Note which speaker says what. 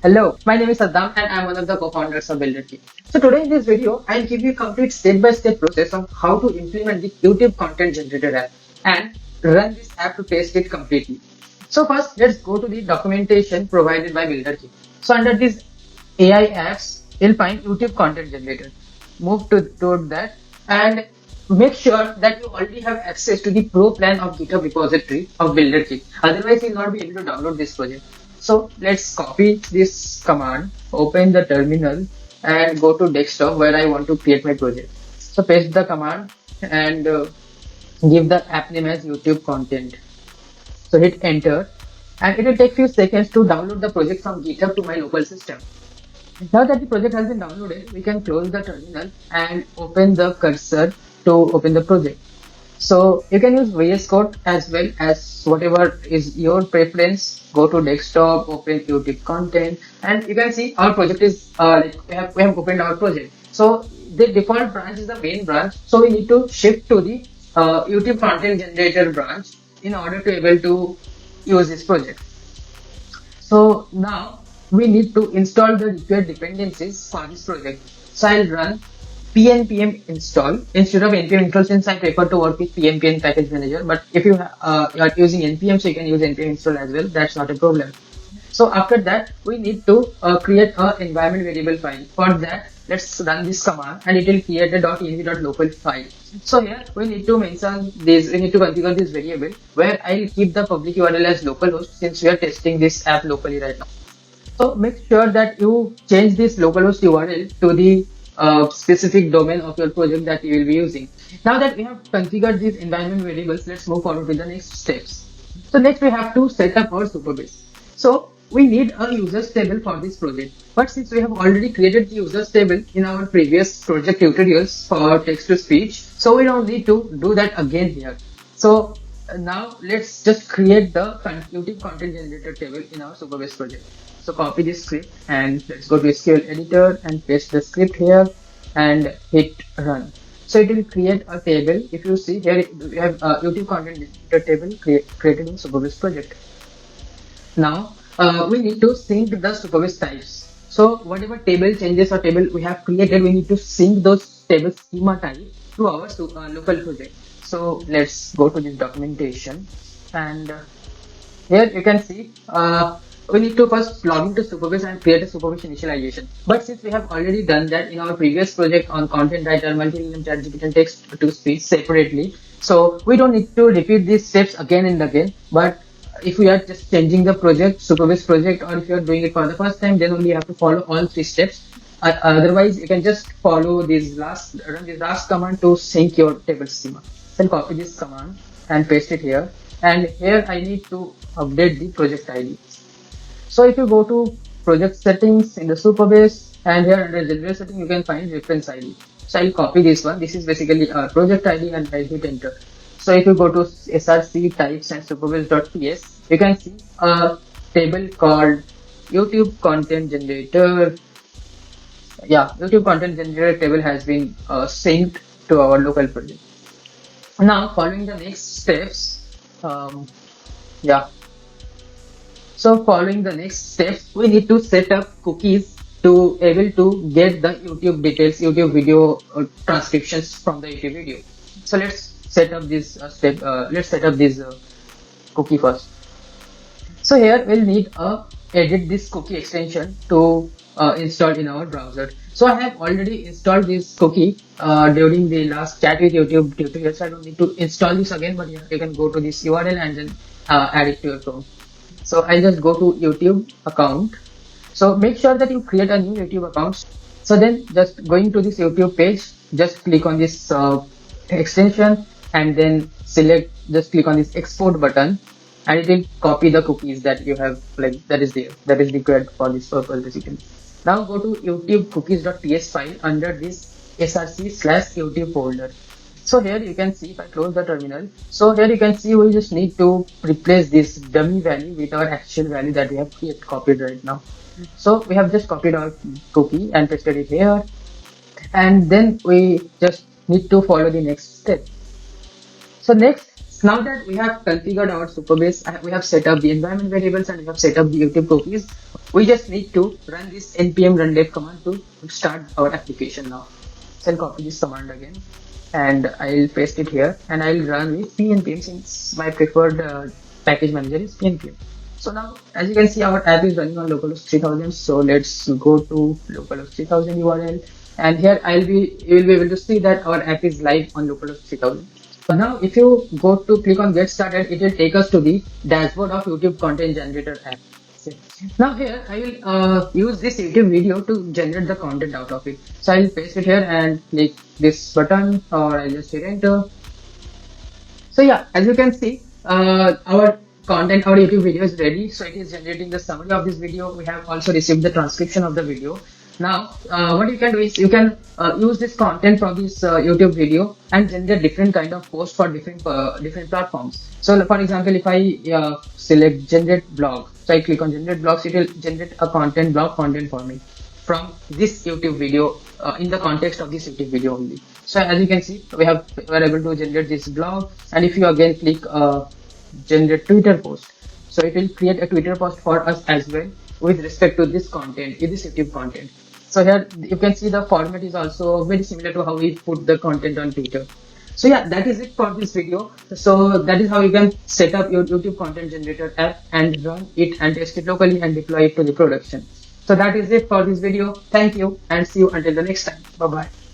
Speaker 1: Hello, my name is Saddam and I'm one of the co-founders of Builderkit. So today in this video, I'll give you a complete step-by-step process of how to implement the YouTube content generator app and run this app to test it completely. So first, let's go to the documentation provided by Builderkit. So under this AI apps, you'll find YouTube content generator. Move toward that and make sure that you already have access to the pro plan of GitHub repository of Builderkit. Otherwise, you'll not be able to download this project. So let's copy this command, open the terminal and go to desktop where I want to create my project. So paste the command and give the app name as YouTube content. So hit enter and it will take few seconds to download the project from GitHub to my local system. Now that the project has been downloaded, we can close the terminal and open the cursor to open the project. So you can use VS Code as well as whatever is your preference. Go to desktop, open YouTube content, and you can see our project is we have opened our project. So the default branch is the main branch. So we need to shift to the YouTube content generator branch in order to able to use this project. So now we need to install the required dependencies for this project. So I'll run pnpm install instead of npm install, since I prefer to work with pnpm package manager. But if you are using npm, so you can use npm install as well. That's not a problem. So after that, we need to create an environment variable file. For that, let's run this command and it will create a .env.local file. So here we need to mention this, we need to configure this variable where I'll keep the public URL as localhost, since we are testing this app locally right now. So make sure that you change this localhost URL to the specific domain of your project that you will be using. Now that we have configured these environment variables, let's move forward with the next steps. So next we have to set up our superbase. So we need a users table for this project. But since we have already created the users table in our previous project tutorials for text to speech, so we don't need to do that again here. So now let's just create the YouTube content generator table in our superbase project. So copy this script and let's go to SQL editor and paste the script here and hit run. So it will create a table. If you see here, we have a YouTube content generator table created in superbase project. Now we need to sync the superbase types. So whatever table changes or table we have created, we need to sync those table schema type to our local project. So let's go to this documentation and here you can see we need to first log into Superbase and create a Superbase initialization. But since we have already done that in our previous project on content writer, multi-medium, ChatGPT, and text to speech separately, so we don't need to repeat these steps again and again. But if we are just changing the project, Superbase project, or if you are doing it for the first time, then only you have to follow all three steps. Otherwise, you can just follow run this last command to sync your table schema. Then copy this command and paste it here. And here I need to update the project ID. So if you go to project settings in the Superbase and here under general setting, you can find reference ID. So I'll copy this one. This is basically our project ID and I'll hit enter. So if you go to src types and superbase.ps, you can see a table called YouTube content generator. Yeah, YouTube content generator table has been synced to our local project. Now following the next steps, so following the next steps, we need to set up cookies to able to get the YouTube details, YouTube video transcriptions from the YouTube video. So let's set up this let's set up this cookie first. So here we'll need edit this cookie extension to install in our browser. So I have already installed this cookie during the last chat with YouTube tutorial, so I don't need to install this again, but you can go to this URL and then add it to your Chrome. So I'll just go to YouTube account. So make sure that you create a new YouTube account. So then just going to this YouTube page, just click on this extension and then just click on this export button and it will copy the cookies that you have, like that is required for this purpose basically. Now go to YouTube cookies.ts file under this src/YouTube folder. So here you can see, if I close the terminal, so here you can see we just need to replace this dummy value with our actual value that we have copied right now. So we have just copied our cookie and pasted it here, and then we just need to follow the next step. So next Now that we have configured our Superbase, we have set up the environment variables and we have set up the YouTube cookies, we just need to run this npm run dev command to start our application now. So I'll copy this command again and I'll paste it here and I'll run with pnpm since my preferred package manager is pnpm. So now as you can see our app is running on localhost 3000. So let's go to localhost 3000 URL and here you will be able to see that our app is live on localhost 3000. Now if you go to click on get started, it will take us to the dashboard of YouTube content generator app. Now here I will use this YouTube video to generate the content out of it. So I will paste it here and click this button or I'll just hit enter. So yeah, as you can see, our YouTube video is ready. So it is generating the summary of this video. We have also received the transcription of the video. Now, what you can do is you can use this content from this YouTube video and generate different kind of posts for different platforms. So, for example, if I select generate blog, so I click on generate blogs, it will generate a blog content for me from this YouTube video in the context of this YouTube video only. So as you can see, we are able to generate this blog, and if you again click generate Twitter post, so it will create a Twitter post for us as well with respect to this content, this YouTube content. So here you can see the format is also very similar to how we put the content on Twitter. So yeah, that is it for this video. So that is how you can set up your YouTube content generator app and run it and test it locally and deploy it to the production. So that is it for this video. Thank you and see you until the next time. Bye bye.